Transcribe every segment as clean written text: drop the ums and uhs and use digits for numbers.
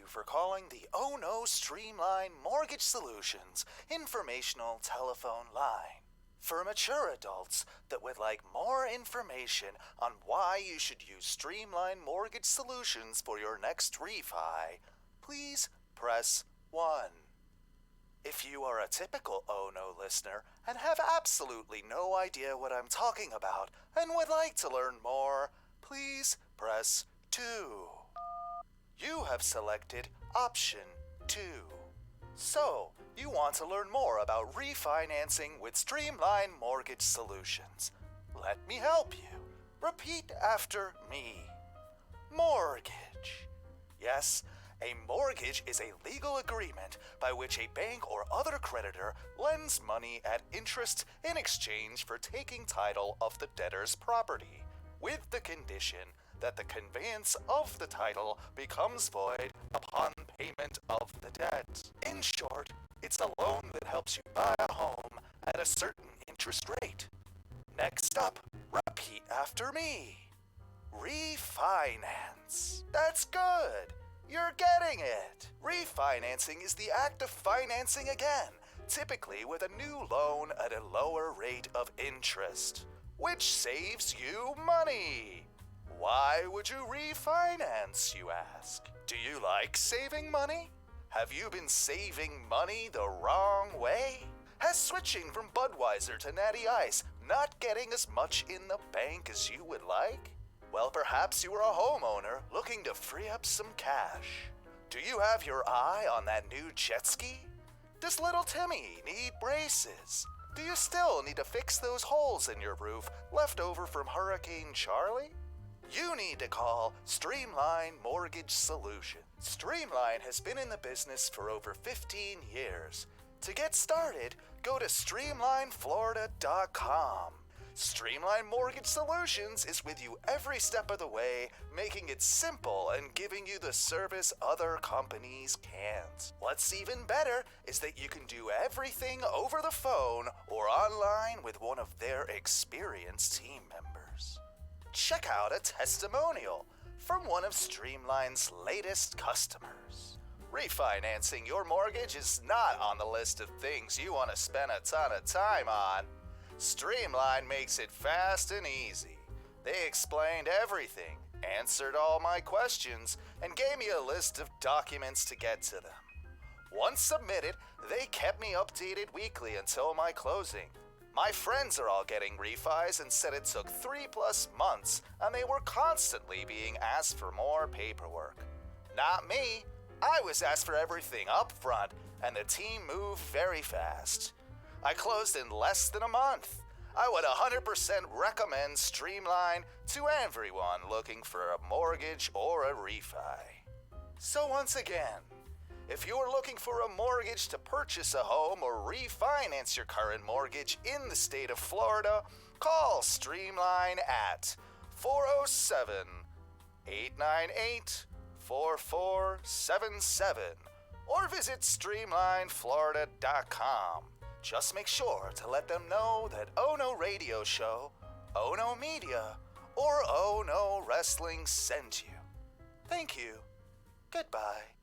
for calling the Oh No Streamline Mortgage Solutions informational telephone line. For mature adults that would like more information on why you should use Streamline Mortgage Solutions for your next refi, please press 1. If you are a typical Oh No listener and have absolutely no idea what I'm talking about and would like to learn more, please press 2. You have selected option 2. So, you want to learn more about refinancing with Streamline Mortgage Solutions. Let me help you. Repeat after me. Mortgage. Yes, a mortgage is a legal agreement by which a bank or other creditor lends money at interest in exchange for taking title of the debtor's property, with the condition that the conveyance of the title becomes void upon payment of the debt. In short, it's a loan that helps you buy a home at a certain interest rate. Next up, repeat after me. Refinance. That's good. You're getting it. Refinancing is the act of financing again, typically with a new loan at a lower rate of interest, which saves you money. Why would you refinance, you ask? Do you like saving money? Have you been saving money the wrong way? Has switching from Budweiser to Natty Ice not getting as much in the bank as you would like? Well, perhaps you are a homeowner looking to free up some cash. Do you have your eye on that new jet ski? Does little Timmy need braces? Do you still need to fix those holes in your roof left over from Hurricane Charlie? You need to call Streamline Mortgage Solutions. Streamline has been in the business for over 15 years. To get started, go to streamlineflorida.com. Streamline Mortgage Solutions is with you every step of the way, making it simple and giving you the service other companies can't. What's even better is that you can do everything over the phone or online with one of their experienced team members. Check out a testimonial from one of Streamline's latest customers. Refinancing your mortgage is not on the list of things you want to spend a ton of time on. Streamline makes it fast and easy. They explained everything, answered all my questions, and gave me a list of documents to get to them. Once submitted, they kept me updated weekly until my closing. My friends are all getting refis and said it took 3+ months, and they were constantly being asked for more paperwork. Not me. I was asked for everything up front, and the team moved very fast. I closed in less than a month. I would 100% recommend Streamline to everyone looking for a mortgage or a refi. So once again, if you are looking for a mortgage to purchase a home or refinance your current mortgage in the state of Florida, call Streamline at 407-898-4477 or visit streamlineflorida.com. Just make sure to let them know that Oh No Radio Show, Oh No Media, or Oh No Wrestling sent you. Thank you. Goodbye.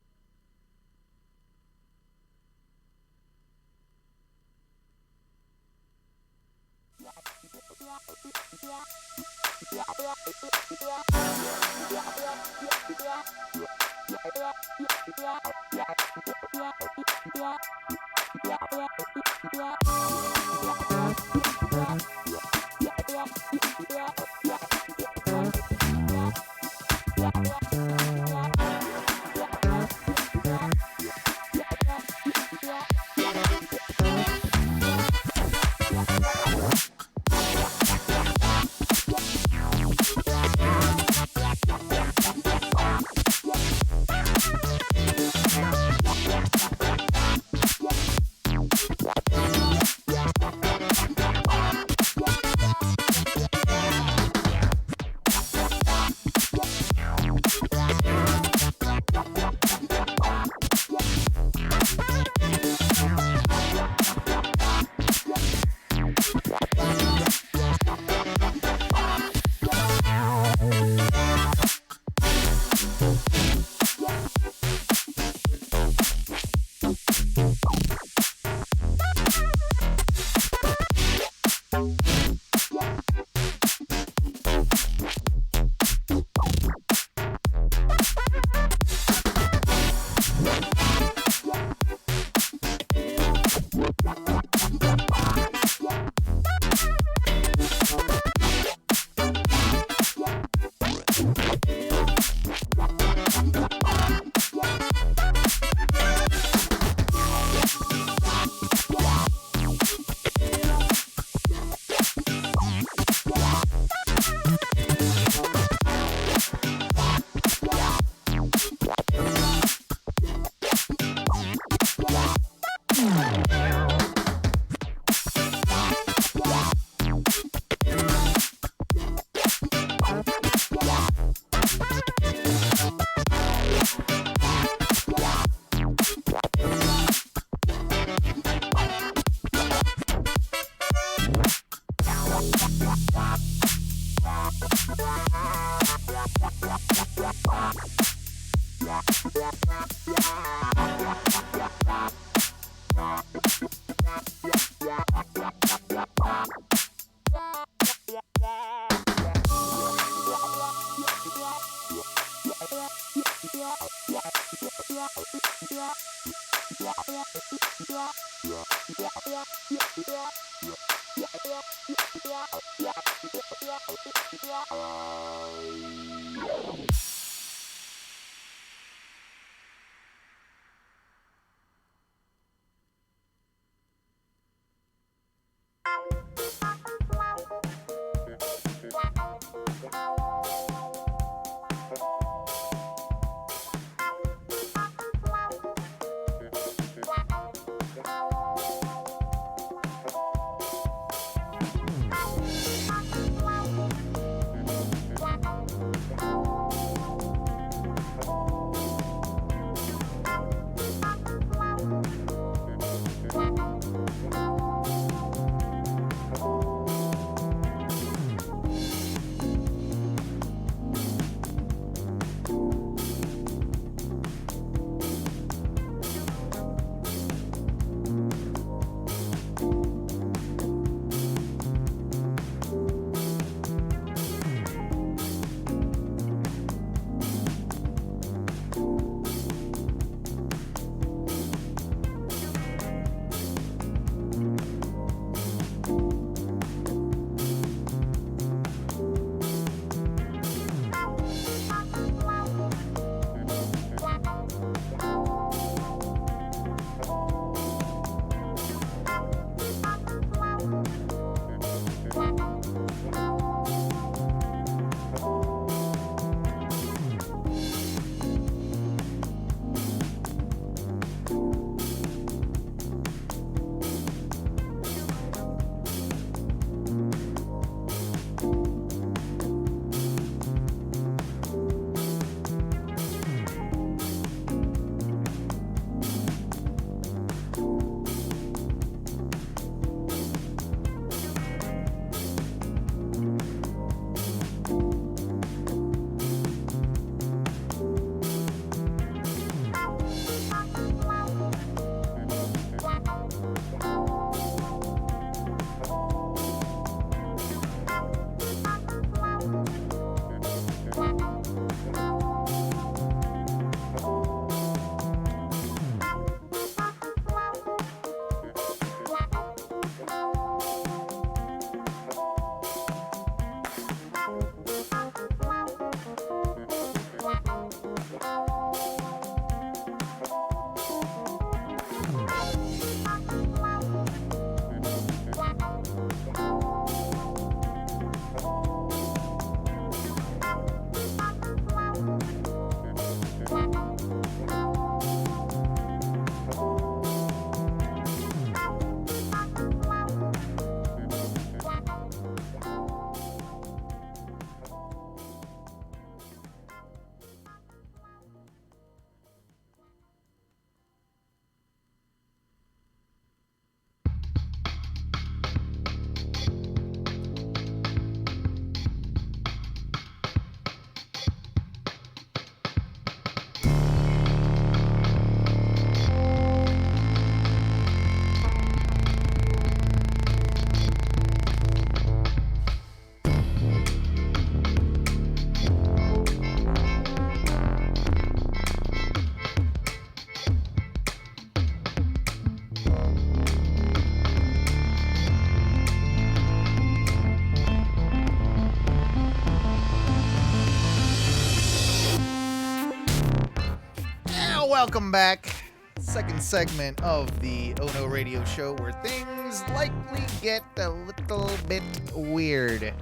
Welcome back. Second segment of the Oh No Radio Show, where things likely get a little bit weird.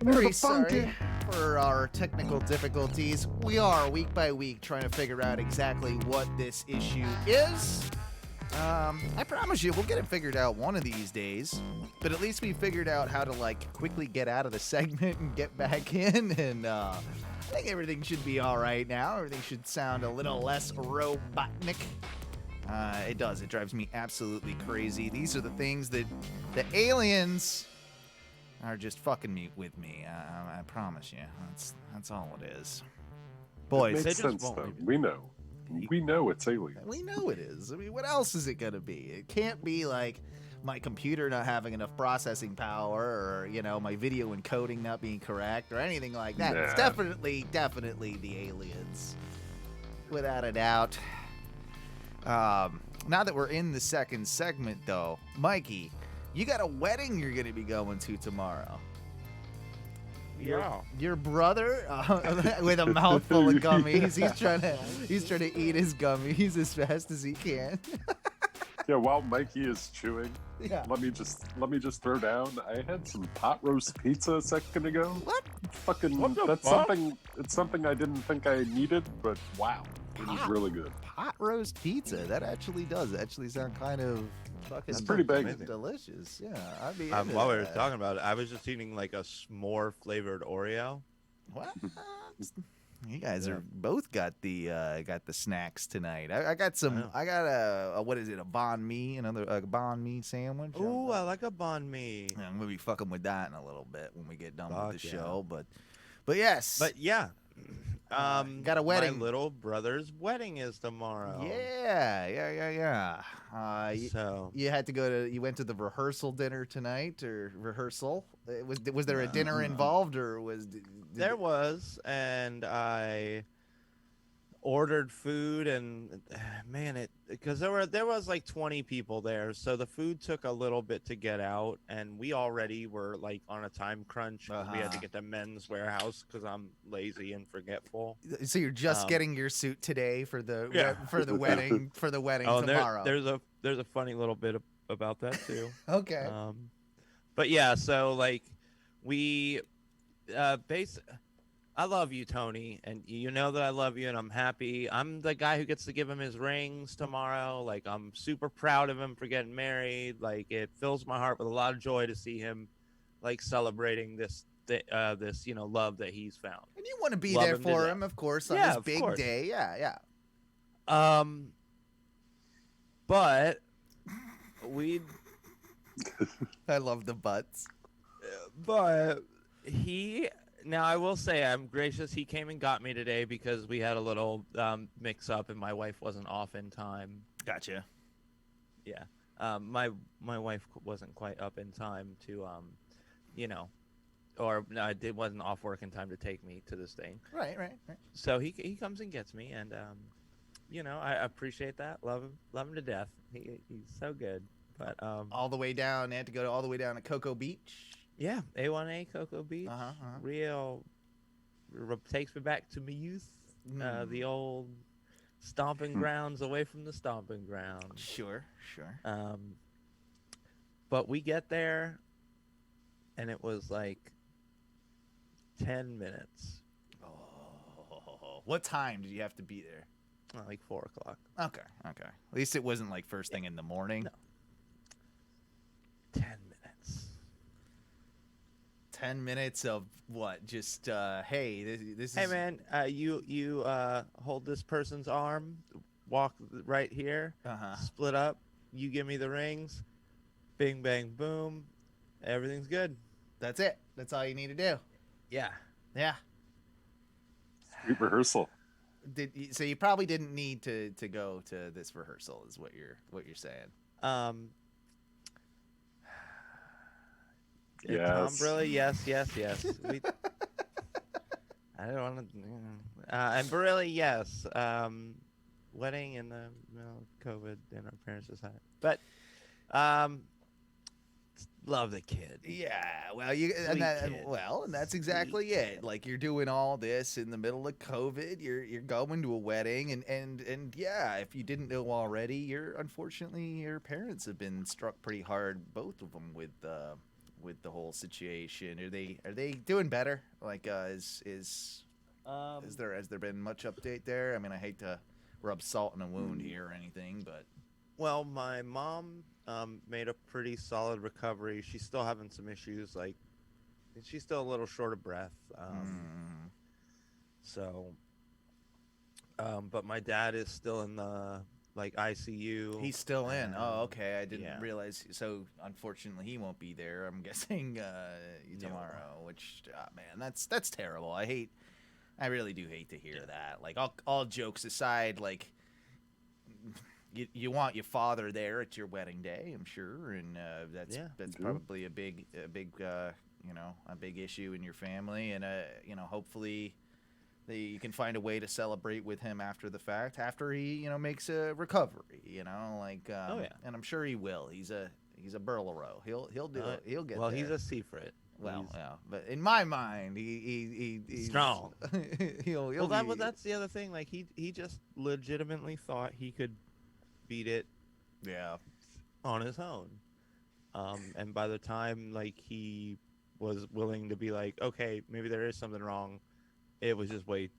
Very sorry for our technical difficulties. We are week by week trying to figure out exactly what this issue is. I promise you, we'll get it figured out one of these days. But at least we figured out how to quickly get out of the segment and get back in. And I think everything should be all right now. Everything should sound a little less robotnik. It does. It drives me absolutely crazy. These are the things that the aliens are just fucking with me. I promise you. That's all it is. Boys, it makes sense, though. We know it's alien. We know it is. I mean, what else is it going to be? It can't be like my computer not having enough processing power or, my video encoding not being correct or anything like that. Nah. It's definitely the aliens. Without a doubt. Now that we're in the second segment, though, Mikey, you got a wedding you're going to be going to tomorrow. Yeah. Your brother with a mouthful of gummies. He's trying to eat his gummies as fast as he can. Yeah, while Mikey is chewing, yeah. Let me just throw down. I had some pot roast pizza a second ago. What? It's something I didn't think I needed, but wow. It was really good. Pot roast pizza. That actually does sound kind of fucking. It's pretty big. Delicious. Yeah, I'd be. While we were talking about it, I was just eating like a s'more flavored Oreo. What? You guys are both got the snacks tonight. I got some. I got a what is it? A banh mi, another banh mi sandwich. Ooh, I like a banh mi. Yeah, I'm gonna be fucking with that in a little bit when we get done with the show. But yes. But yeah. Got a wedding. My little brother's wedding is tomorrow. Yeah. So you had to you went to the rehearsal dinner tonight, or rehearsal? Was there a dinner involved, or there was, and I ordered food, and man, because there was like 20 people there, so the food took a little bit to get out, and we already were like on a time crunch. We had to get to Men's Warehouse because I'm lazy and forgetful. So you're just getting your suit today for the wedding tomorrow. There's a funny little bit about that too. Okay. But yeah, so like we I love you, Tony, and you know that I love you, and I'm happy. I'm the guy who gets to give him his rings tomorrow. Like, I'm super proud of him for getting married. Like, it fills my heart with a lot of joy to see him, like, celebrating this love that he's found. And you want to be there for him, of course, on this big day. Yeah. But I love the butts. But Now, I will say I'm gracious. He came and got me today because we had a little mix-up and my wife wasn't off in time. Gotcha. Yeah. My wife wasn't quite up in time to, it wasn't off work in time to take me to this thing. Right. So he comes and gets me, and, I appreciate that. Love him to death. He's so good. But all the way down, they had to go all the way down to Cocoa Beach. Yeah, A1A Cocoa Beach. Real takes me back to my youth. The old stomping grounds away from the stomping grounds. Sure. But we get there, and it was like 10 minutes. Oh, what time did you have to be there? Like 4 o'clock. Okay. At least it wasn't like first thing in the morning. No. 10 minutes. 10 minutes of what? Just hey, this is. Hey man, you hold this person's arm, walk right here, split up. You give me the rings, bing bang boom, everything's good. That's it. That's all you need to do. Yeah. Sweet rehearsal. So you probably didn't need to go to this rehearsal, is what you're saying. Yes. Really, yes. I don't want to. And really, yes. Wedding in the COVID in our parents' side, but Love the kid. Yeah, well, you Sweet and that kid. and that's Sweet exactly it. kid. Like you're doing all this in the middle of COVID. You're going to a wedding, and yeah, if you didn't know already, unfortunately your parents have been struck pretty hard, both of them with the whole situation. Are they doing better? Like, has there been much update there? I mean, I hate to rub salt in a wound here or anything, but Well, my mom made a pretty solid recovery. She's still having some issues, like she's still a little short of breath. So, but my dad is still in the like ICU. he's still in. Oh, and- okay. I didn't yeah. realize. So, unfortunately, he won't be there. I'm guessing tomorrow. Which, man, that's terrible. I really do hate to hear that. Like, all jokes aside, like, you want your father there at your wedding day, I'm sure, and that's Mhm. probably a big a big issue in your family, and hopefully. You can find a way to celebrate with him after the fact, after he, makes a recovery, Oh, yeah. and I'm sure he will. He's a burlero. He'll do it. He'll get Well, there. he's a secret. well, He's yeah, but in my mind, he's strong. he'll Well, be, that's the other thing. Like he just legitimately thought he could beat it yeah. on his own. And by the time like he was willing to be like, okay, maybe there is something wrong, it was way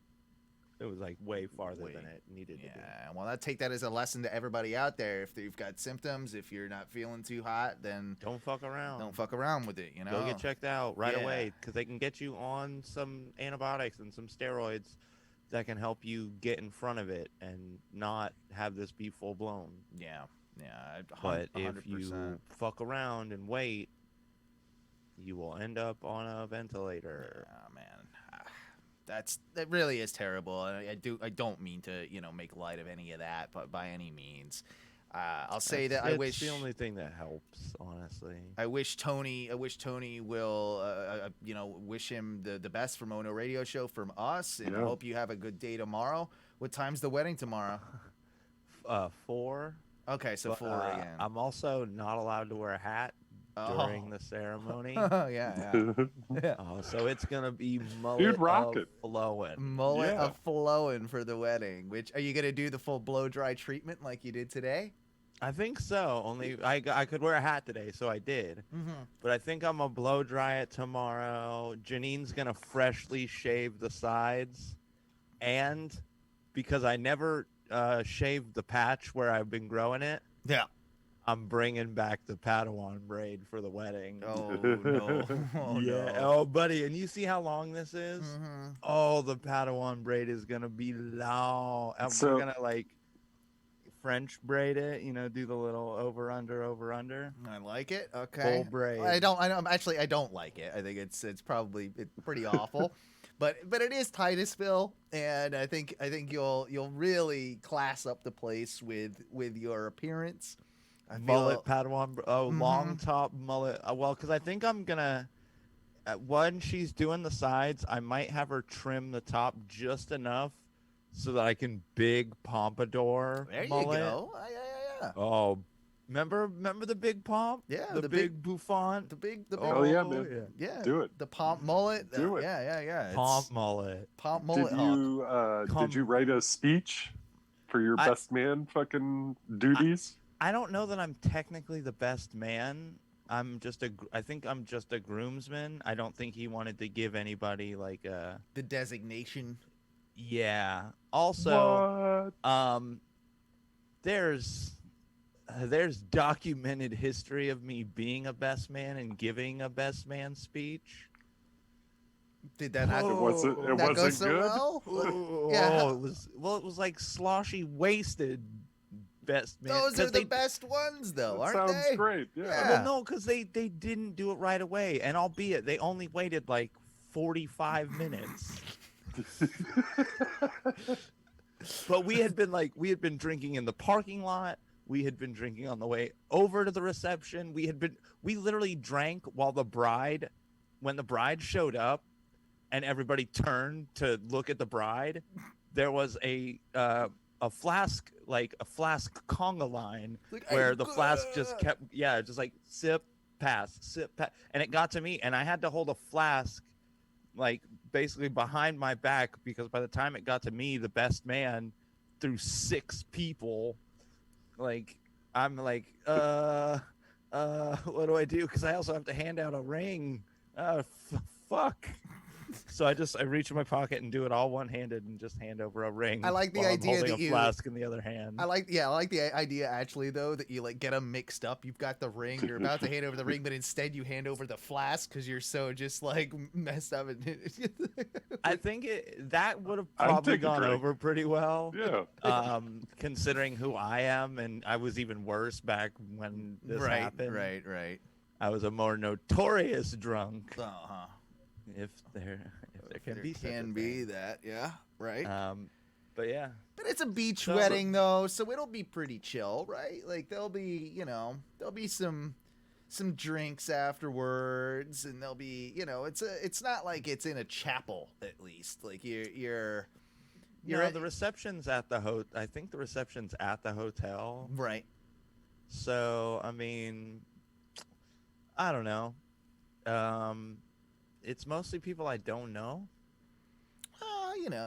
farther than it needed to be. Yeah, well, take that as a lesson to everybody out there. If you've got symptoms, if you're not feeling too hot, then Don't fuck around. don't fuck around with it. Go get checked out right Yeah. away because they can get you on some antibiotics and some steroids that can help you get in front of it and not have this be full blown. Yeah, But 100%. if you fuck around and wait, you will end up on a ventilator. Oh man, that really is terrible. And I don't mean to make light of any of that, but by any means, I'll say that I It's wish the only thing that helps, honestly. I wish Tony will wish him the best from Ono Radio Show from us, and I Yeah. hope you have a good day tomorrow. What time's the wedding tomorrow? 4. Okay, so but, 4 again. I'm also not allowed to wear a hat during the ceremony. Oh yeah. So it's gonna be mullet rock of it. flowing. Mullet Yeah. of flowing for the wedding. Which are you gonna do the full blow dry treatment like you did today? I think so. Only I could wear a hat today, so I did. Mm-hmm. But I think I'm gonna blow dry it tomorrow. Janine's gonna freshly shave the sides, and because I never shaved the patch where I've been growing it, Yeah. I'm bringing back the Padawan braid for the wedding. Oh no. Oh yeah. no. Oh, buddy, and you see how long this is? Mhm. Oh, the Padawan braid is gonna be long. And So- we're gonna like French braid it. Do the little over under. I like it. Okay. Full braid. I don't like it. I think it's probably pretty awful. But it is Titusville, and I think you'll really class up the place with your appearance. I feel- Mullet Padawan. Long top mullet. Well, because I think I'm gonna. When she's doing the sides, I might have her trim the top just enough so that I can big pompadour There you mullet. go. Yeah. Oh, remember the big pomp? Yeah, the, the big bouffant. The big Oh, yeah, man. yeah. Do it. The pomp mullet. Do it. Yeah. It's Pomp mullet. pomp mullet. Did you write a speech for your I- best man fucking duties? I don't know that I'm technically the best man. I think I'm just a groomsman. I don't think he wanted to give anybody like a. The designation. Yeah. Also, What? there's documented history of me being a best man and giving a best man speech. Did that not? It wasn't. It that go wasn't so good. well? Yeah. Oh, it was like sloshy, wasted best man. Those 'cause are the they- best ones, though, That aren't sounds they? great. Yeah. Yeah. Well, no, because they didn't do it right away, and albeit they only waited like 45 minutes. But we had been drinking in the parking lot. We had been drinking on the way over to the reception. We literally drank when the bride showed up, and everybody turned to look at the bride. There was a flask conga line Like, where the flask just kept just like sip, pass, sip, pass. And it got to me, and I had to hold a flask, like, basically behind my back, because by the time it got to me, the best man, through 6 people, like, I'm like, what do I do? Because I also have to hand out a ring. Fuck. So I reach in my pocket and do it all one-handed and just hand over a ring. I like the while idea I'm holding that a flask in the other hand. I like the idea actually though that you like get them mixed up. You've got the ring, you're about to hand over the ring, but instead you hand over the flask because you're so just like messed up. I think that would have probably gone over pretty well. Yeah. Considering who I am, and I was even worse back when this happened. Right. I was a more notorious drunk. Uh-huh. If there can be such a can thing. be that, yeah, right. But yeah. But it's a beach wedding though, so it'll be pretty chill, right? Like there'll be some drinks afterwards, and there'll be, it's not like it's in a chapel at least. Like you're at the reception's at the I think the reception's at the hotel. Right. So, I mean, I don't know. It's mostly people I don't know.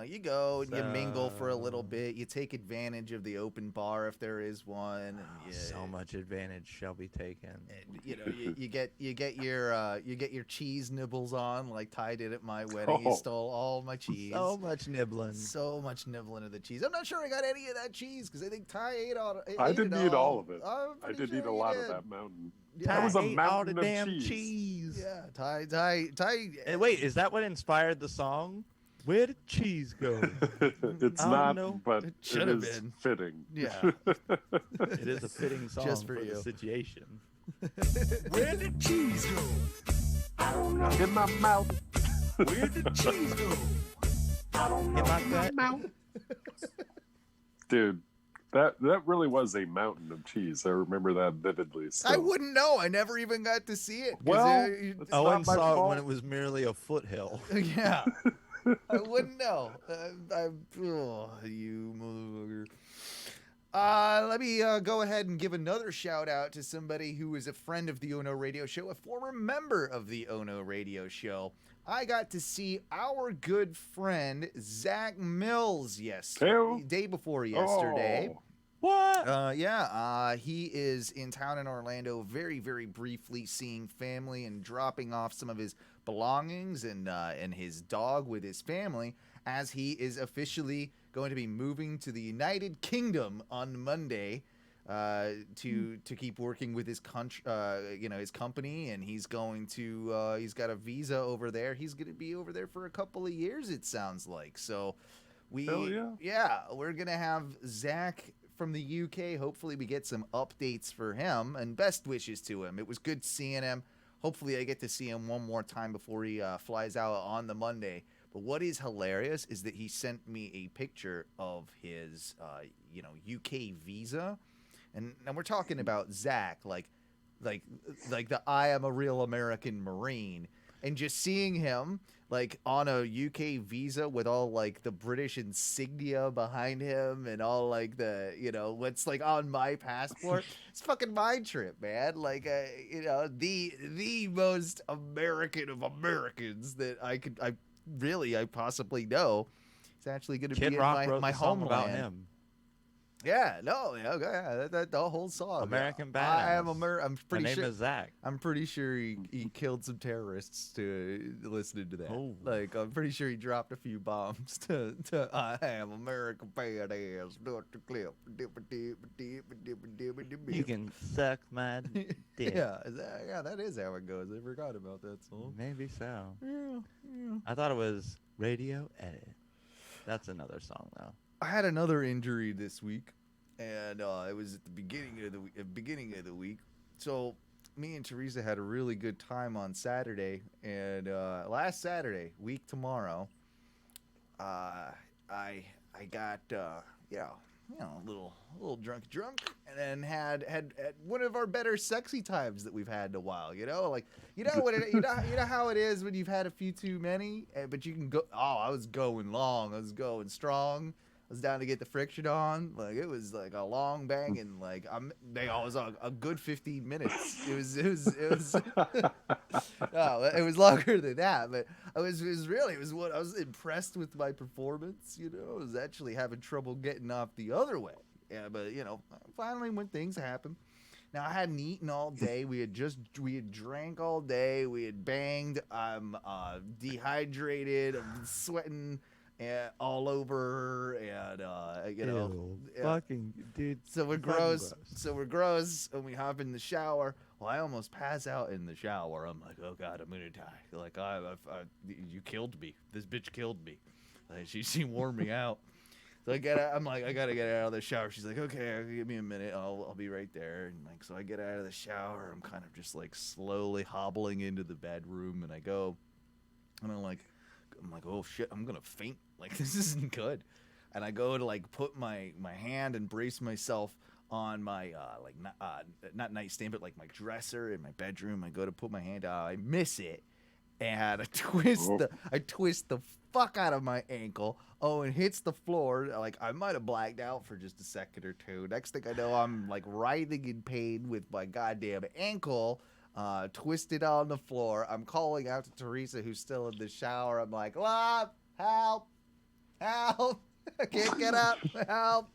You go and you mingle for a little bit. You take advantage of the open bar if there is one. And so much advantage shall be taken. And, you get your cheese nibbles on like Ty did at my wedding. He stole all my cheese. So much nibbling. Of the cheese. I'm not sure I got any of that cheese because I think Ty ate all. I didn't eat all of it. I did eat a lot of that mountain. Yeah. That was a ate mountain all the of damn cheese. Yeah, Ty. And wait, is that what inspired the song? Where did cheese go? It's I not, don't know. but It it should have is been. fitting. Yeah. It is a fitting song Just for the you. situation. Where did cheese go? I don't know. In my mouth. Where did cheese go? I don't know. In my gut. Dude, that really was a mountain of cheese. I remember that vividly. Still. I wouldn't know. I never even got to see it. Well, it's Owen not my saw it fault. when it was merely a foothill. yeah. I wouldn't know. You motherfucker. Let me go ahead and give another shout out to somebody who is a friend of the Ono Radio Show, a former member of the Ono Radio Show. I got to see our good friend Zach Mills day before yesterday. Oh. What? He is in town in Orlando, very, very briefly seeing family and dropping off some of his belongings and his dog with his family, as he is officially going to be moving to the United Kingdom on Monday to keep working with his his company, and he's going to he's got a visa over there. He's going to be over there for a couple of years, it sounds like. So we're gonna have Zach from the UK. Hopefully we get some updates for him, and best wishes to him. It was good seeing him. Hopefully I get to see him one more time before he flies out on the Monday. But what is hilarious is that he sent me a picture of his UK visa, and we're talking about Zach, like the I am a real American Marine, and just seeing him like on a UK visa with all like the British insignia behind him and all like the what's like on my passport. It's fucking mind trip, man. Like the most American of Americans that I possibly know. It's actually going to be Kid in Rock wrote my the song homeland. about him. Yeah, no, yeah, that the whole song. American I Badass. am I'm pretty My name sure. is Zach. I'm pretty sure he killed some terrorists to listening to that. Oh. Like I'm pretty sure he dropped a few bombs to I am American Badass. Not the clip. You can suck my dick. Yeah, that is how it goes. I forgot about that song. Maybe so. Yeah. I thought it was Radio Edit. That's another song though. I had another injury this week, and it was at the beginning of the week. So me and Teresa had a really good time on Saturday, and last Saturday, week tomorrow, I got a little drunk, and then had one of our better sexy times that we've had in a while. Like how it is when you've had a few too many, but you can go. Oh, I was going long. I was going strong. was down to get the friction on. Like it was like a long bang, and like they always a good 15 minutes. It was no, it was longer than that, but I was impressed with my performance. You know, I was actually having trouble getting off the other way. Yeah, but you know, finally when things happen. Now I hadn't eaten all day. We had drank all day. We had banged. I'm dehydrated. I'm sweating all over, and you know, Ew, fucking dude. so we're fucking gross. So we're gross, and we hop in the shower. Well, I almost pass out in the shower. I'm like, oh god, I'm gonna die. Like you killed me. This bitch killed me. Like, she wore me out. So I'm like, I gotta get out of the shower. She's like, okay, give me a minute. I'll be right there. And like, so I get out of the shower. I'm kind of just like slowly hobbling into the bedroom, and I go, and I'm like, oh shit, I'm gonna faint. Like this isn't good. And I go to like put my hand and brace myself on my not nightstand, but like my dresser in my bedroom. I go to put my hand out. I miss it, and I twist the fuck out of my ankle. Oh, and hits the floor. Like I might have blacked out for just a second or two. Next thing I know, I'm like writhing in pain with my goddamn ankle twisted on the floor. I'm calling out to Teresa, who's still in the shower. I'm like, help, help. I can't get up. Help.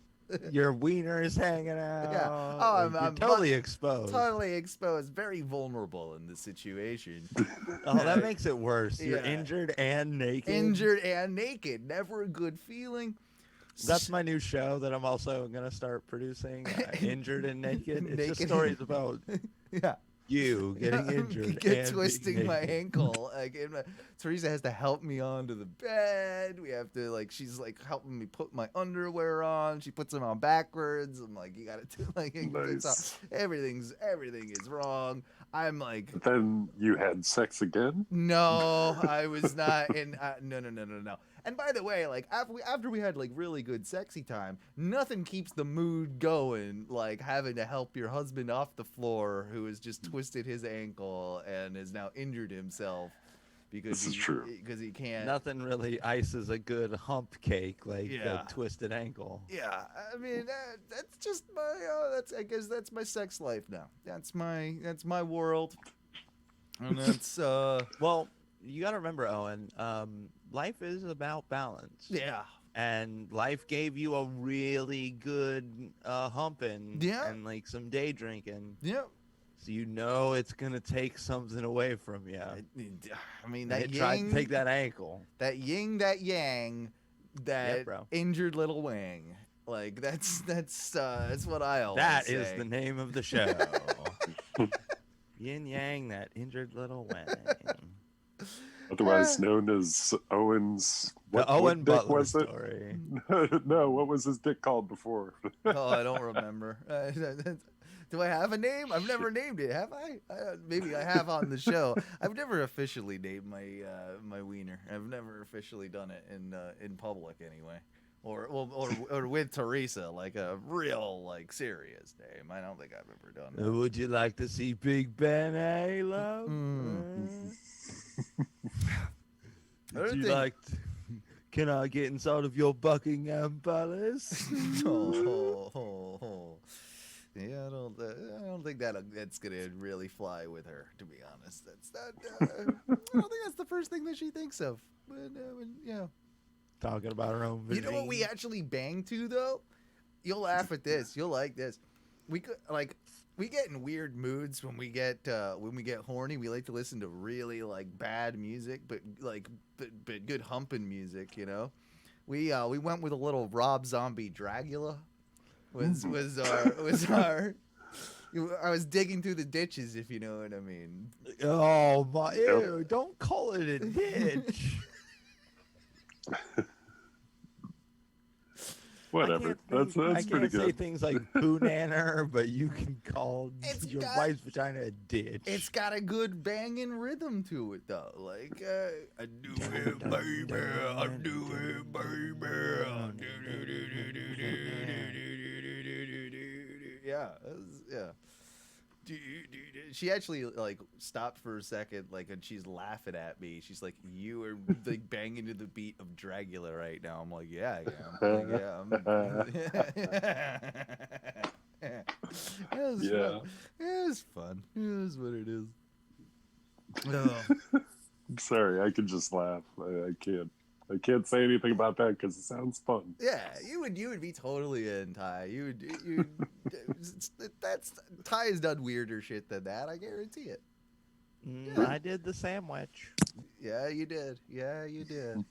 Your wiener is hanging out. Yeah. Oh, I'm totally exposed. Totally exposed. Very vulnerable in this situation. Oh, that makes it worse. You're Yeah. injured and naked. Injured and naked. Never a good feeling. That's my new show that I'm also gonna start producing. Injured and naked. It's just Naked. stories about Yeah. you getting injured and twisting being my naked. ankle. Like Teresa has to help me onto the bed. We have to she's like helping me put my underwear on. She puts them on backwards. I'm like, you gotta do Nice. everything is wrong. I'm like, Then you had sex again? no, I was not in. No. And by the way, like after we had like really good sexy time, nothing keeps the mood going like having to help your husband off the floor who has just twisted his ankle and has now injured himself because This is true. because he can't. Nothing really ices a good hump cake like Yeah. a twisted ankle. Yeah, I mean that's just my I guess that's my sex life now. That's my world, and that's Well, you got to remember, Owen. Life is about balance. yeah. And life gave you a really good humping Yeah. and like some day drinking. Yeah. So you know it's gonna take something away from you. I mean It that tried Ying, to take that ankle. that Ying, that Yang, that bro. injured little Wang. Like that's what I always That say. is the name of the show. Yin Yang, that injured little Wang. Otherwise known as Owens. The What Owen dick Butler was it? story. No, what was his dick called before? Oh, I don't remember. Do I have a name? I've never named it, have I? Maybe I have on the show. I've never officially named my wiener. I've never officially done it in public anyway, or with Teresa, like a real like serious name. I don't think I've ever done that. Would you like to see Big Ben Halo? Would you like to, can I get inside of your Buckingham Palace? Oh. Yeah, I don't think that's gonna really fly with her. To be honest, that's not. I don't think that's the first thing that she thinks of. But yeah. Talking about her own. You know what we actually bang to though? You'll laugh at this. You'll like this. We get in weird moods when we get horny. We like to listen to really like bad music, but good humping music. You know, we went with a little Rob Zombie Dragula. Was our. I was digging through the ditches, if you know what I mean. Oh my! Ew, don't call it a ditch. Whatever. That's I pretty can't say good. things like "poonanner," but you can call It's your got- wife's vagina a ditch. It's got a good banging rhythm to it, though. Like, I do it, baby. I do it, baby. Yeah, yeah. she actually like stopped for a second, like, and she's laughing at me. She's like, "You are like banging to the beat of Dragula right now." I'm like, "Yeah, I am." Like, yeah, it was Yeah. fun. It was fun. It is what it is. Oh. I'm sorry, I can just laugh. I can't say anything about that because it sounds fun. Yeah, you would be totally in Ty. You that's Ty has done weirder shit than that. I guarantee it. I did the sandwich. Yeah, you did. Yeah, you did.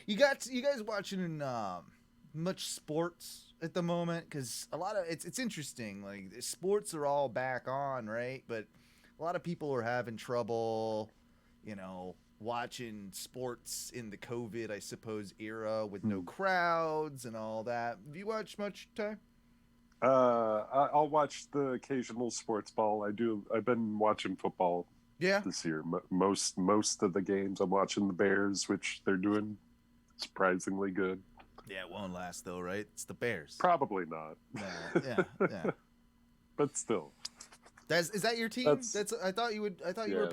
You guys watching much sports at the moment? Because a lot of it's interesting. Like sports are all back on, right? But a lot of people are having trouble, watching sports in the COVID, I suppose, era with no crowds and all that. Have you watched much, Ty? I'll watch the occasional sports ball. I've been watching football Yeah. this year. Most of the games I'm watching the Bears, which they're doing surprisingly good. Yeah, it won't last though, right? It's the Bears. Probably not. Yeah. But still. Is that your team? I thought you would. I thought you were.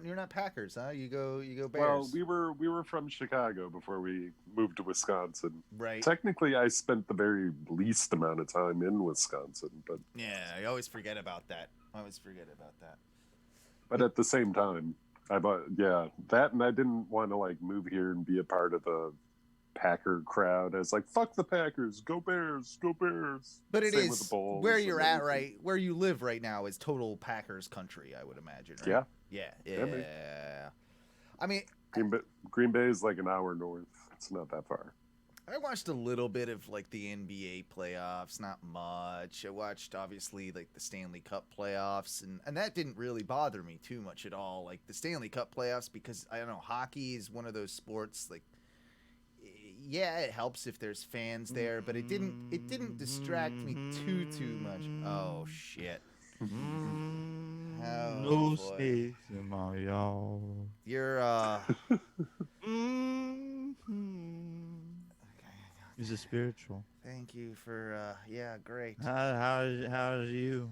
You're not Packers, huh? You go Bears. Well, we were from Chicago before we moved to Wisconsin. Right. Technically, I spent the very least amount of time in Wisconsin, but yeah, I always forget about that. But at the same time, that, and I didn't want to like move here and be a part of the Packer crowd. I was like, fuck the Packers, go Bears, go Bears. But it Same is with the Bulls where you're and at, everything. right? Where you live right now is total Packers country, I would imagine. Right? Yeah. Yeah. I mean, Green Bay is like an hour north. It's not that far. I watched a little bit of like the NBA playoffs, not much. I watched obviously like the Stanley Cup playoffs, and that didn't really bother me too much at all. Like the Stanley Cup playoffs, because I don't know, hockey is one of those sports like. Yeah, it helps if there's fans there, but it didn't distract me too much. Oh shit. No space in my yard. You're He's a spiritual. Thank you for great. How's you?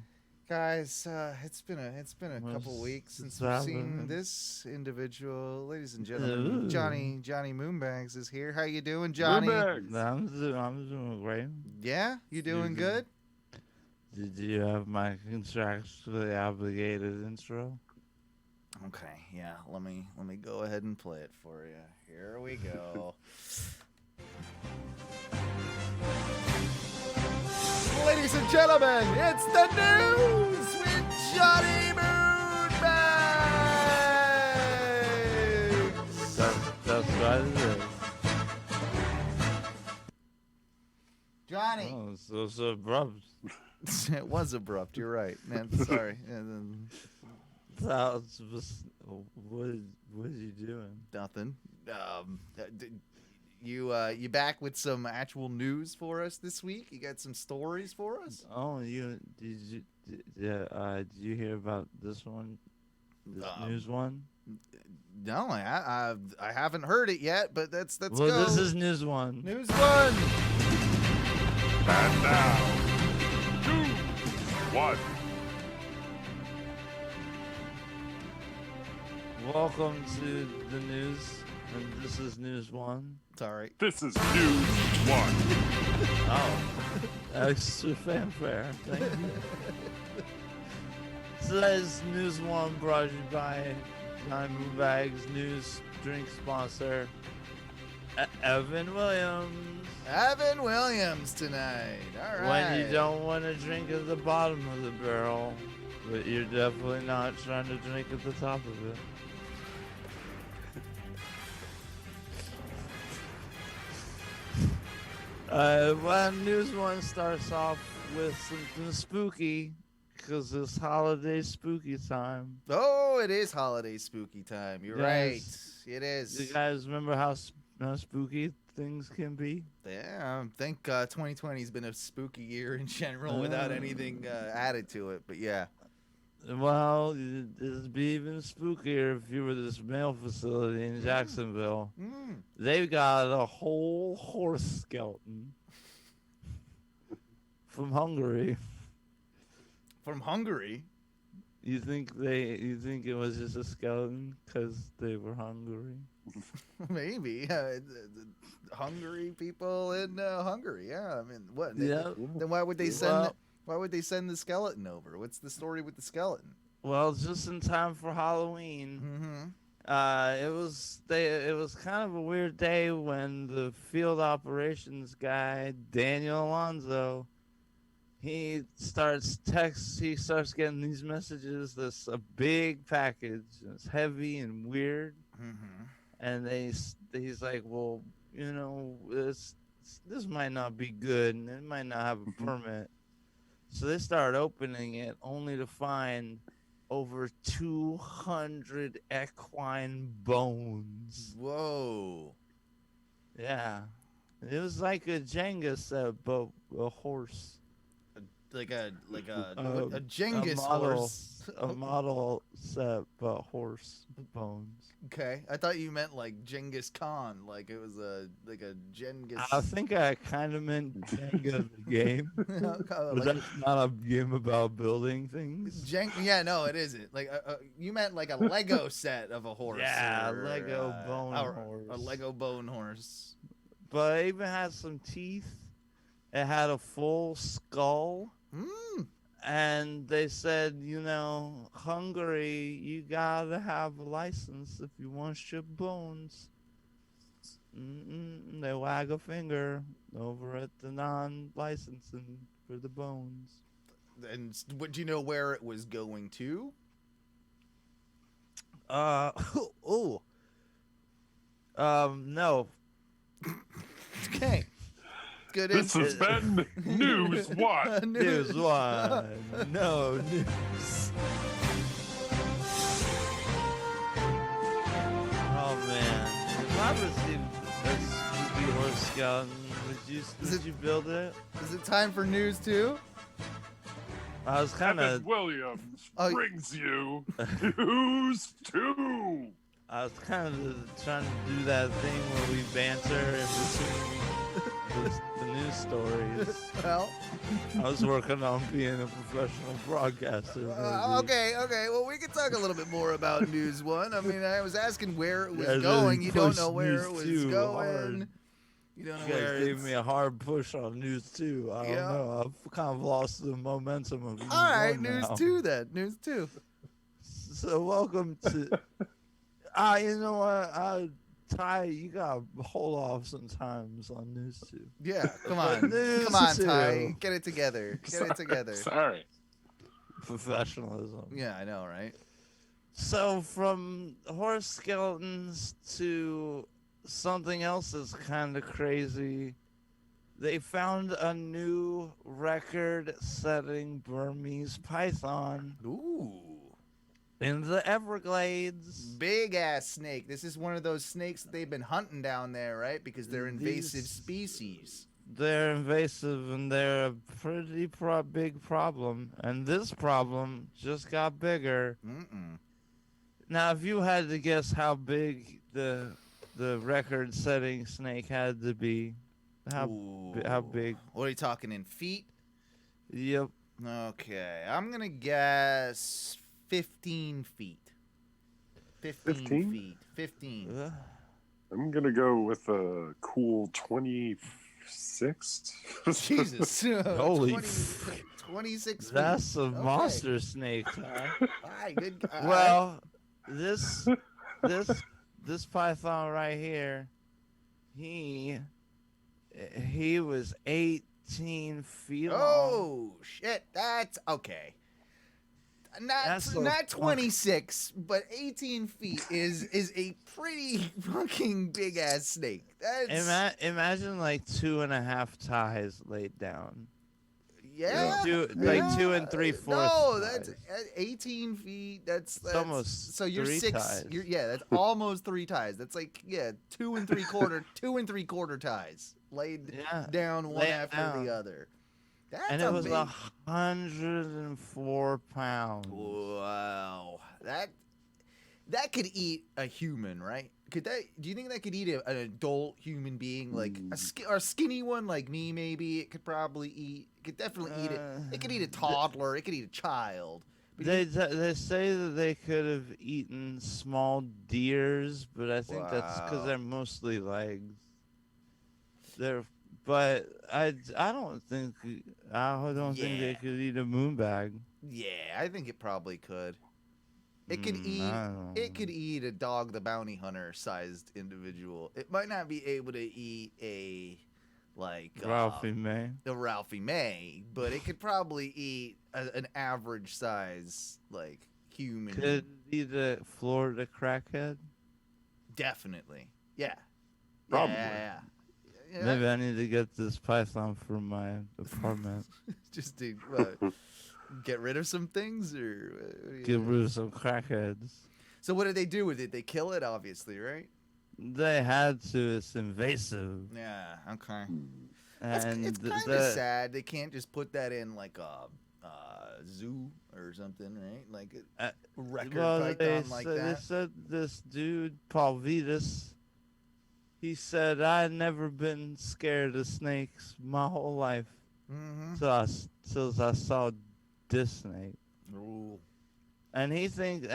Guys, it's been a couple weeks since we've seen this individual. Ladies and gentlemen, Johnny Moonbags is here. How you doing, Johnny? Moonbags. I'm doing great. Yeah, you doing good? Did you have my contractually obligated intro? Okay, yeah. Let me go ahead and play it for you. Here we go. Ladies and gentlemen, it's the news with Johnny Moonbags. That's what it is. Johnny. Oh, so abrupt. It was abrupt. You're right, man. Sorry. What are you doing? Nothing. You back with some actual news for us this week? You got some stories for us? Oh, did you hear about this one? This news one? No, I haven't heard it yet, but let's well, go. This is news one. News one. And now, 2, 1. Welcome to the news, and this is news one. Sorry. This is News 1. Oh, extra fanfare. Thank you. Today's news one brought to you by Johnny Moonbags news drink sponsor, Evan Williams. Evan Williams tonight. All right. When you don't want to drink at the bottom of the barrel, but you're definitely not trying to drink at the top of it. Well, news one starts off with something spooky, because it's holiday spooky time. Oh, it is holiday spooky time. You're right. Yes. It is. You guys remember how spooky things can be? Yeah, I think 2020 has been a spooky year in general without anything added to it. But yeah. Well, it'd be even spookier if you were this mail facility in Jacksonville. They've got a whole horse skeleton from Hungary. From Hungary? You think it was just a skeleton because they were hungry? Maybe hungry people in Hungary. Yeah, I mean, what? Yeah. Then why would they send? Well- Why would they send the skeleton over? What's the story with the skeleton? Well, just in time for Halloween. Mm-hmm. It was kind of a weird day when the field operations guy Daniel Alonso he starts getting these messages. This a big package. It's heavy and weird, Mm-hmm. and he's like, well, this might not be good, and it might not have a permit. So they start opening it, only to find over 200 equine bones. Whoa. Yeah. It was like a Jenga set, but a horse. Like a Um, Genghis model, horse. A model set, but horse bones. Okay, I thought you meant like Genghis Khan, like it was a Genghis. I think I kind of meant Jenga the game. But like, that's not a game about building things. yeah, no, it isn't. Like you meant like a Lego set of a horse. Yeah, or, Lego bone or horse. A Lego bone horse. But it even had some teeth. It had a full skull. Mm. And they said, Hungary, you gotta have a license if you want your bones. They wag a finger over at the non-licensing for the bones. And would you know where it was going to? No. Okay. Good This has info. been News What? News one. No news. Oh man. If I received a spooky horse skeleton, would you build it? Is it time for news too? I was kind Evan of Williams Oh, brings you News 2. I was kind of trying to do that thing where we banter in between the news stories. Well, I was working on being a professional broadcaster. maybe. okay. Well, we can talk a little bit more about News One. I mean, I was asking where it was Yeah, going. really You don't pushed know where News it was 2 going. hard. You don't know You where guys gave it's... me a hard push on News 2. I don't Yeah. know. I've kind of lost the momentum of News All right, 1 News now. 2 then. News 2. So welcome to. You know what? Ty, you gotta hold off sometimes on News 2. Yeah, come on. News Come on, 2. Ty. Get it together. Get it together. Sorry. Professionalism. Yeah, I know, right? So from horse skeletons to something else that's kind of crazy, they found a new record-setting Burmese python Ooh. in the Everglades. Big ass snake. This is one of those snakes that they've been hunting down there, right? Because they're invasive These- species. They're invasive and they're a pretty big problem. And this problem just got bigger. Mm-mm. Now, if you had to guess how big the record-setting snake had to be, how big? What are you talking in feet? Yep. Okay, I'm gonna guess 15 feet. 15 15? feet. 15. I'm going to go with a cool 26. Jesus. Holy 26 feet. That's a Okay. monster snake. Huh? All right, good. all right. Well, this python right here, he was 18 feet long. Oh shit, that's okay. That's a Not 26, but 18 feet is a pretty fucking big ass snake. That's Imagine like 2.5 ties laid down. yeah, like 2 and 3/4 No, ties. that's 18 feet. That's almost so you're 3 6. ties. That's almost 3 ties. That's like 2 3/4 ties laid Yeah, down one laid after down. the other. That's and a it was big, 104 pounds. wow. That could eat a human, right? Could that? Do you think that could eat an adult human being, like or a skinny one like me? Maybe it could probably eat. It could definitely eat it. It could eat a toddler. It could eat a child. They say that they could have eaten small deers, but I think that's because Wow. they're mostly legs. They're, but I don't think they Yeah. could eat a moonbag. Yeah, I think it probably could. It could I don't it could know. eat a Dog the Bounty Hunter sized individual. It might not be able to eat a Ralphie May. a Ralphie May, but it could probably eat an average size human. Could eat a Florida crackhead. Definitely. Yeah. Probably. Yeah. Maybe I need to get this python for my apartment. Just to get rid of some things, or what do you Get do? rid of some crackheads. So what did they do with it? They kill it, obviously, right? They had to. It's invasive. Yeah. Okay. And It's kind of sad. They can't just put that in a zoo or something, right? Like a record python like They that. said this dude, Paul Vitas, he said, I'd never been scared of snakes my whole life Mm-hmm. till I saw this snake. Ooh. And he thinks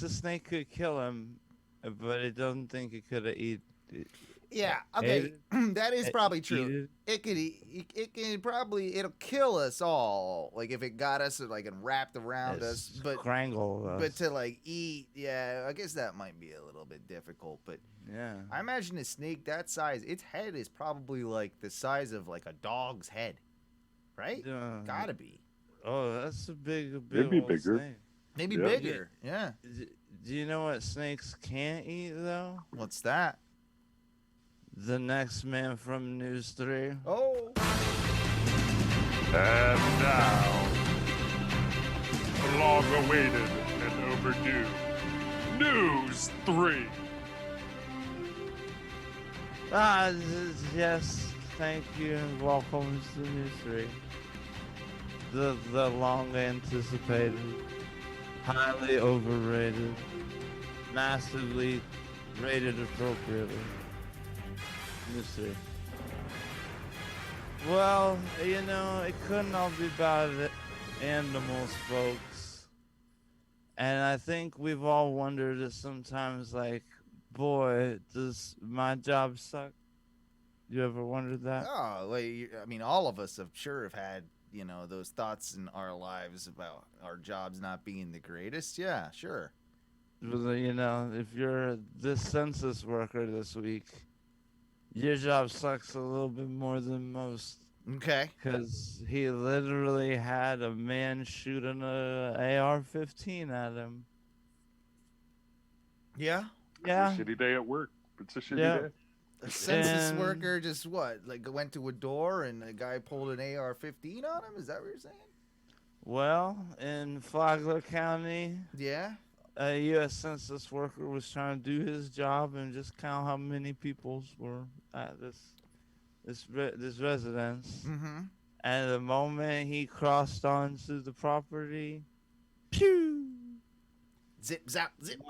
the snake could kill him, but he doesn't think it could eat. Yeah. Ate Okay. it? That is probably true. Eat It could. It can probably. It'll kill us all. Like if it got us, and wrapped around us. But Strangle us. but to eat, yeah, I guess that might be a little bit difficult. But yeah. I imagine a snake that size, its head is probably the size of a dog's head, right? Gotta be. Oh, that's a big It'd be old bigger. snake. Maybe Yeah. bigger. Yeah. Do you know what snakes can't eat though? What's that? The next man from News 3. Oh. And now, the long-awaited and overdue News 3. Yes, thank you and welcome to News 3. The long anticipated, highly overrated, massively rated appropriately. News 3. Well, it couldn't all be about animals, folks. And I think we've all wondered it sometimes, boy, does my job suck? You ever wondered that? Oh, I mean, all of us have had, those thoughts in our lives about our jobs not being the greatest. Yeah, sure. Well, if you're this census worker this week, your job sucks a little bit more than most. Okay. Because he literally had a man shooting a AR-15 at him. Yeah. Yeah. It's a shitty day at work. It's a shitty Yeah. day. A census And- worker just went to a door and a guy pulled an AR-15 on him? Is that what you're saying? Well, in Flagler County, Yeah. a U.S. Census worker was trying to do his job and just count how many people were at this residence. Mm-hmm. And the moment he crossed onto the property, pew! Zip, zap, zip.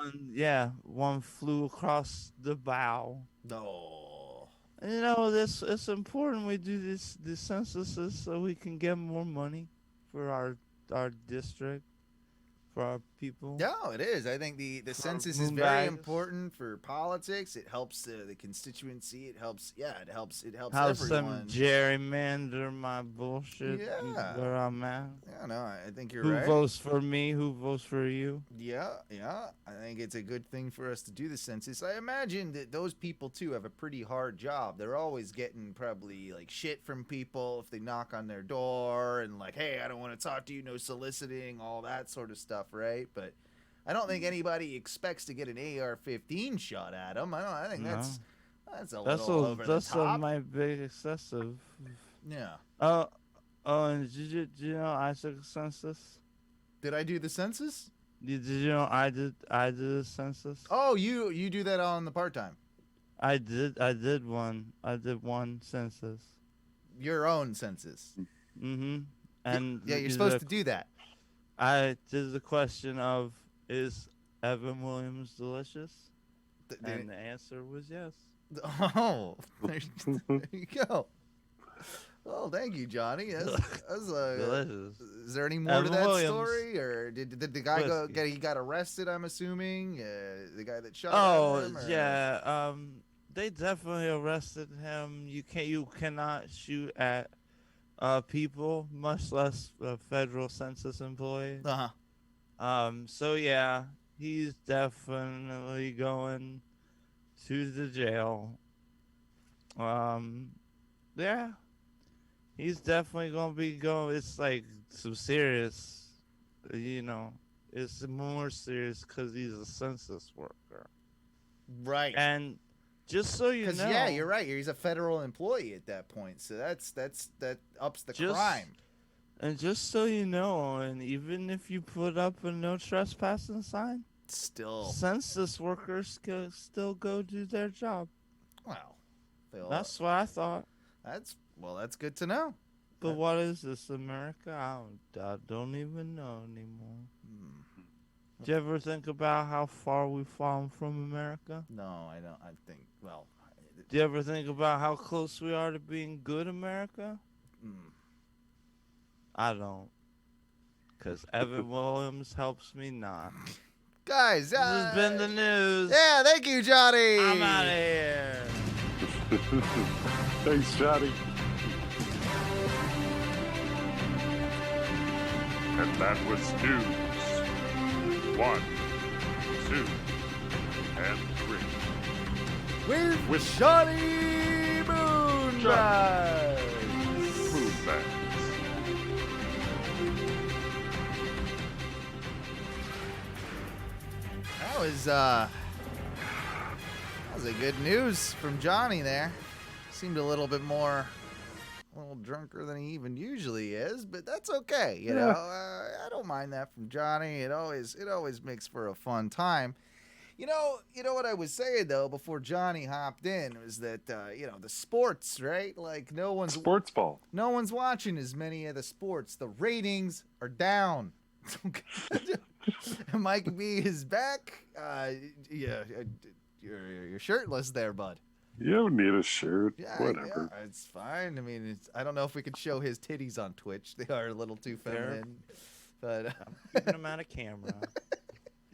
One flew across the bow. No. And, it's important we do this censuses so we can get more money for our district, for our people. No, it is. I think the census is moon very bags. important for politics. It helps the constituency. It helps. Yeah, it helps How's everyone. some gerrymander my bullshit Yeah. where I'm at? Yeah, no, I think you're Who right. votes for me? Who votes for you? Yeah. I think it's a good thing for us to do the census. I imagine that those people too have a pretty hard job. They're always getting probably shit from people if they knock on their door and hey, I don't want to talk to you, no soliciting, all that sort of stuff, right? But I don't think anybody expects to get an AR-15 shot at them. I think No. that's a little over the That's top. might be excessive. Yeah. Oh, and did you know I took a census? Did I do the census? Did you know I did a census? Oh, you do that on the part-time. I did one. I did one census. Your own census. Mm-hmm. And Yeah, you're supposed to do that. I did the question of, is Evan Williams delicious? And the answer was yes. Oh, there you go. Oh, thank you, Johnny. That's Delicious. is there any more to Evan that Williams. story, or did the guy Whiskey. he got arrested? I'm assuming the guy that shot Oh at him. Or... yeah. They definitely arrested him. You cannot shoot at people, much less a federal census employee. Uh huh. So yeah, he's definitely going to the jail. Yeah, he's definitely gonna be going. It's like some serious, it's more serious because he's a census worker. Right. And just so you know, Because yeah, you're right. He's a federal employee at that point, so that ups the crime. And just so you know, and even if you put up a no trespassing sign, Still, census workers can still go do their job. wow. Phil, That's what I thought. that's good to know. But what is this, America? I don't even know anymore. Do you ever think about how far we've fallen from America? No, I don't. I think. Well, Do you ever think about how close we are to being good America? I don't. Because Evan Williams helps me not. guys, This has been the news. yeah. Thank you, Johnny. I'm out of here. Thanks, Johnny. And that was news. 1, 2, and 3. With Johnny Moonrise. Moonbags. That was a good news from Johnny there. Seemed a little bit more, a little drunker than he even usually is, but that's okay. You know, I don't mind that from Johnny. It always makes for a fun time. You know what I was saying though before Johnny hopped in was that the sports, right? Like Sports ball. no one's watching as many of the sports. The ratings are down. Mike B is back. Yeah, you're shirtless there, bud. You don't need a shirt. Yeah, Whatever. yeah, it's fine. I mean, I don't know if we could show his titties on Twitch. They are a little too feminine. But I'm keeping him out of camera.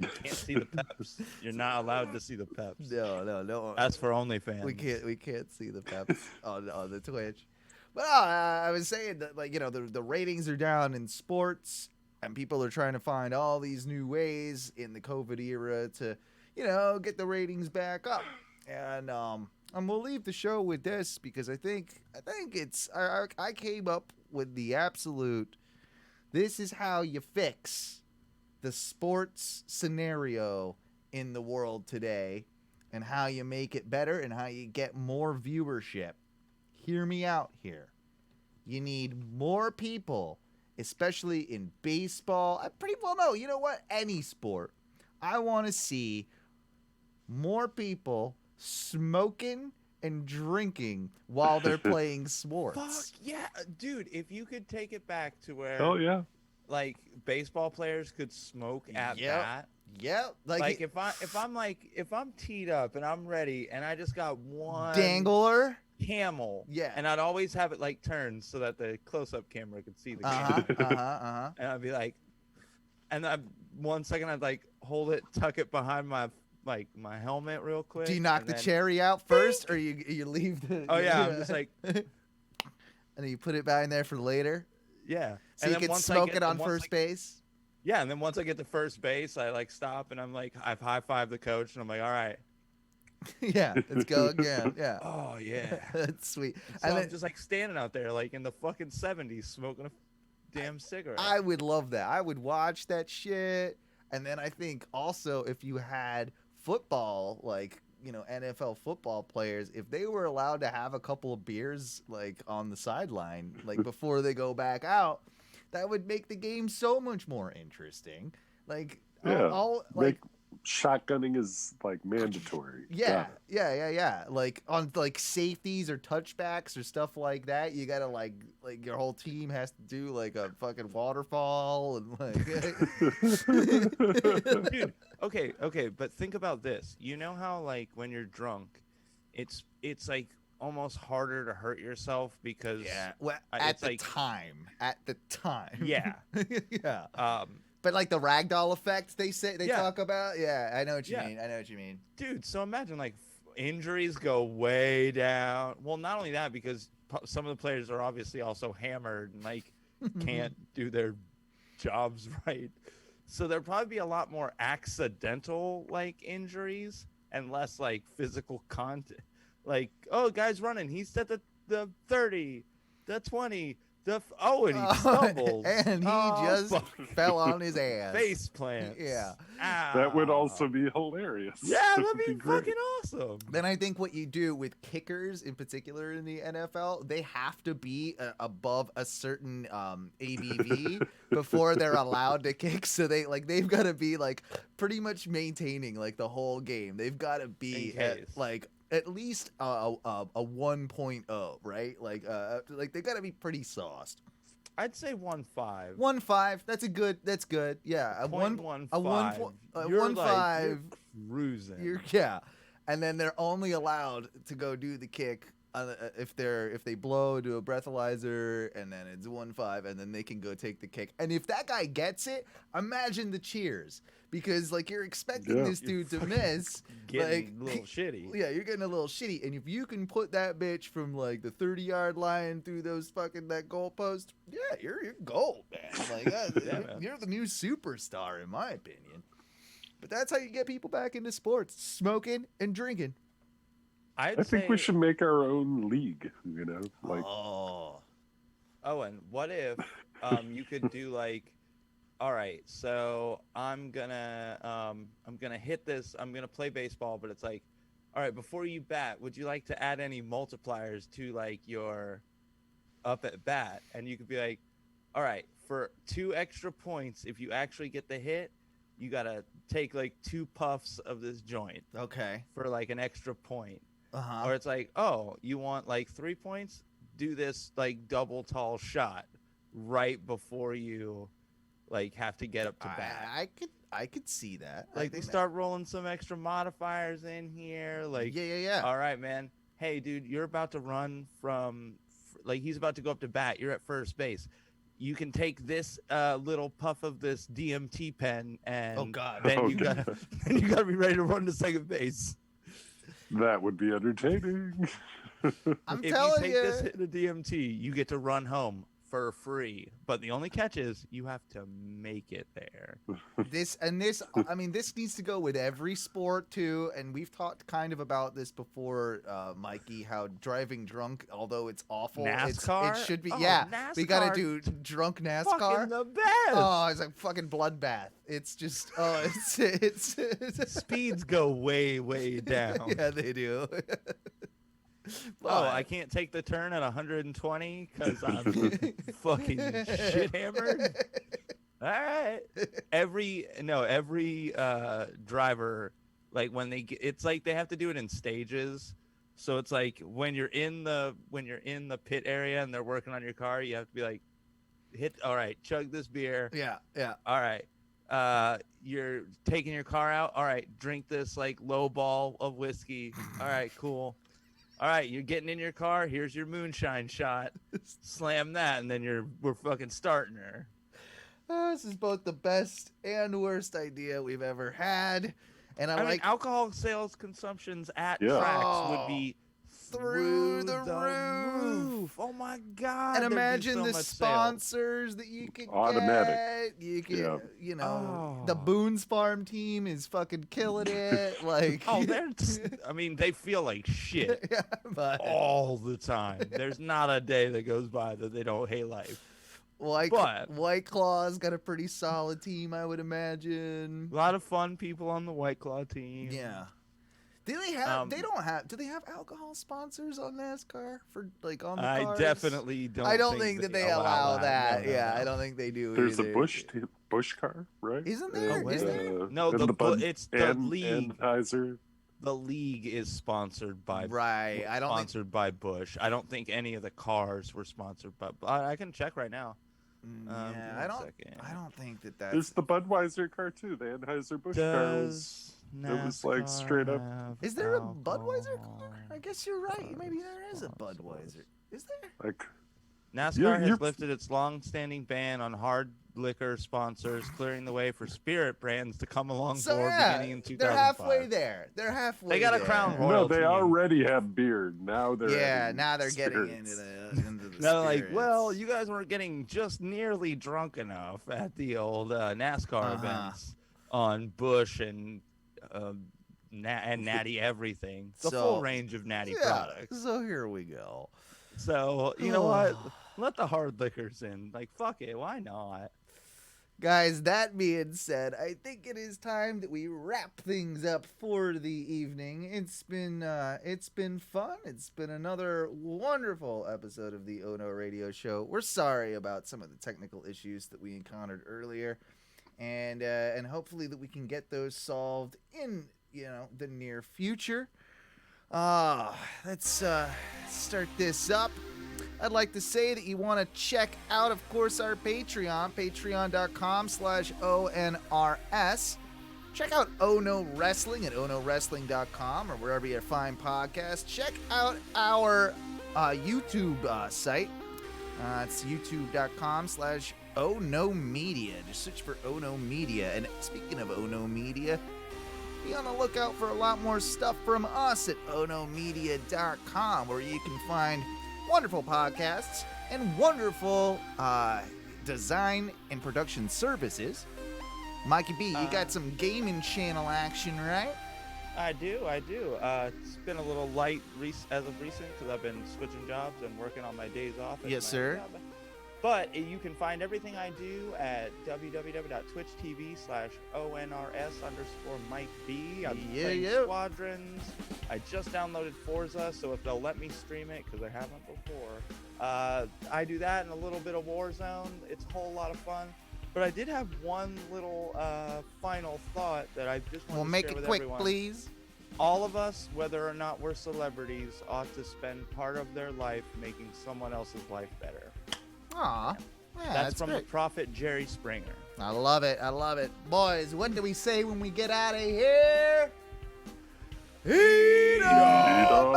You can't see the peps. You're not allowed to see the peps. no. That's for OnlyFans. We can't see the peps on the Twitch. But I was saying that the ratings are down in sports, and people are trying to find all these new ways in the COVID era to get the ratings back up. And we'll leave the show with this because I think it's I came up with the absolute. This is how you fix the sports scenario in the world today, and how you make it better and how you get more viewership. Hear me out here. You need more people, especially in baseball. You know what? Any sport. I want to see more people smoking and drinking while they're playing sports. Fuck yeah, dude! If you could take it back to where, Oh yeah. like baseball players could smoke at bat. Yep. Like if I'm teed up and I'm ready and I just got one Dangler. camel, Yeah. and I'd always have it like turned so that the close-up camera could see the camel, and I'd be like, and 1 second I'd like hold it, tuck it behind my helmet real quick. Do you knock and the then- cherry out first, or you leave the? Oh yeah, I'm just like, and then you put it back in there for later, yeah. so And you then can once I smoke get it the- on once first I- base. Yeah, and then once I get to first base, I like stop and I'm like, I've high-fived the coach and I'm like, all right. Yeah, let's go again. Yeah, Oh yeah. that's sweet. So And I'm then, just like standing out there like in the fucking 70s smoking a damn cigarette. I would love that. I would watch that shit. And then I think also if you had football, like NFL football players, if they were allowed to have a couple of beers like on the sideline, like before they go back out, that would make the game so much more interesting. Like Yeah. like Shotgunning is like mandatory. yeah, Got it. yeah. Like on like safeties or touchbacks or stuff like that, you gotta like your whole team has to do like a fucking waterfall and like. Dude, okay, but think about this. You know how like when you're drunk, it's like almost harder to hurt yourself because well, it's at the like time. Yeah. Yeah. But like the ragdoll effect they Yeah. talk about. Yeah, I know what you Yeah. mean. I know what you mean. dude. So imagine like injuries go way down. Well, not only that, because some of the players are obviously also hammered and like can't do their jobs right. So there'd probably be a lot more accidental like injuries and less like physical content. Like, oh, guy's running. He's at the 30, the 20, and he stumbles. And he just fuck. fell on his ass. Face plants. Yeah. That would also be hilarious. Yeah, that'd be great. fucking awesome. Then I think what you do with kickers, in particular in the NFL, they have to be above a certain ABV before they're allowed to kick. So they've got to be like pretty much maintaining like the whole game. They've got to be at least a 1.0, right? Like they got to be pretty sauced. I'd say 1.5. 1.5. That's good. Yeah, a 1.15. a 1.5. You're cruising. And then they're only allowed to go do the kick if they blow, do a breathalyzer, and then it's 1.5, and then they can go take the kick. And if that guy gets it, imagine the cheers, because like you're expecting this dude to miss, getting a little shitty. Yeah, you're getting a little shitty, and if you can put that bitch from like the 30-yard line through those that goalpost, yeah, you're gold, man. Like you're the new superstar, in my opinion. But that's how you get people back into sports: smoking and drinking. I think we should make our own league, Owen, what if you could do like, all right, so I'm gonna hit this, I'm gonna play baseball, but it's like, all right, before you bat, would you like to add any multipliers to like your up at bat? And you could be like, all right, for 2 extra points, if you actually get the hit, you gotta take like 2 puffs of this joint. Okay. For like an extra point. Uh-huh. Or it's like, oh, you want like 3 points? Do this like double tall shot right before you like have to get up to bat. I could see that. Like they start rolling some extra modifiers in here. Like, yeah. All right, man. Hey, dude, you're about to run from like he's about to go up to bat. You're at first base. You can take this little puff of this DMT pen, and then you gotta be ready to run to second base. That would be entertaining. I'm if telling you take this hit of DMT, you get to run home for free. But the only catch is you have to make it there. This needs to go with every sport too. And we've talked kind of about this before, Mikey, how driving drunk, although it's awful, NASCAR? it should be. NASCAR. We gotta do drunk NASCAR. Fucking the best. Oh, it's like fucking bloodbath. It's just it's speeds go way, way down. Yeah, they do. Oh, I can't take the turn at 120 because I'm fucking shit hammered. All right. Every driver, like when they get, it's like they have to do it in stages. So it's like when you're in the pit area and they're working on your car, you have to be like, all right, chug this beer. Yeah. All right. You're taking your car out. All right, drink this like low ball of whiskey. All right, cool. All right, you're getting in your car. Here's your moonshine shot. Slam that, and then we're fucking starting her. This is both the best and worst idea we've ever had, and I mean, alcohol sales consumptions at tracks would be through the roof. Oh my god! And imagine the sponsors that you could automatic. Get. You can, the Boone's Farm team is fucking killing it. Like, they feel like shit all the time. There's not a day that goes by that they don't hate life. White Claw's got a pretty solid team, I would imagine. A lot of fun people on the White Claw team. Yeah. Do they have? Do they have alcohol sponsors on NASCAR for like on the cars? I definitely don't. I don't think that they allow that. No. I don't think they do. There's either. a Busch car, right? Isn't there? Is there? No, it's the league. Anheuser. The league is sponsored by by Busch. I don't think any of the cars were sponsored by. I can check right now. I don't think that that's. There's the Budweiser car too. The Anheuser Busch car was It was like straight up. Is there a Budweiser cooler? I guess you're right. Maybe there is a Budweiser. Is there? Like, NASCAR has you're- lifted its long-standing ban on hard liquor sponsors, clearing the way for spirit brands to come along So board yeah, beginning in 2005. they're halfway there. They're halfway. They got a there. crown no, royal they team. already have beer. Now they're Yeah, adding now they're getting spirits. into the. They're like, spirits. well, you guys weren't getting just nearly drunk enough at the old NASCAR events on Busch and Natty everything. The full range of Natty products. So here we go. So, you know what? Let the hard liquors in. Like, fuck it. Why not? Guys, that being said, I think it is time that we wrap things up for the evening. It's been fun. It's been another wonderful episode of the Ono Radio Show. We're sorry about some of the technical issues that we encountered earlier, and hopefully that we can get those solved in the near future. Let's start this up. I'd like to say that you want to check out, of course, our Patreon, patreon.com/ONRS. Check out Ono Wrestling at onowrestling.com or wherever you find podcasts. Check out our YouTube site. It's youtube.com/Ono Media. Just search for Ono Media. And speaking of Ono Media, be on the lookout for a lot more stuff from us at onomedia.com, where you can find wonderful podcasts and wonderful design and production services. Mikey B, you got some gaming channel action, right? I do. It's been a little light as of recent because I've been switching jobs and working on my days off. at Yes, my sir. job. But you can find everything I do at www.twitch.tv/ONRS_MikeB. I'm playing Squadrons. I just downloaded Forza, so if they'll let me stream it, because I haven't before, I do that and a little bit of Warzone. It's a whole lot of fun. But I did have one little final thought that I just want to make share it with quick, everyone. please. All of us, whether or not we're celebrities, ought to spend part of their life making someone else's life better. Aw, yeah, That's from great. the prophet Jerry Springer. I love it. Boys, what do we say when we get out of here? Eat up,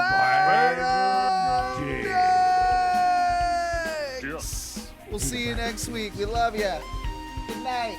We'll see you next week. We love you. Good night.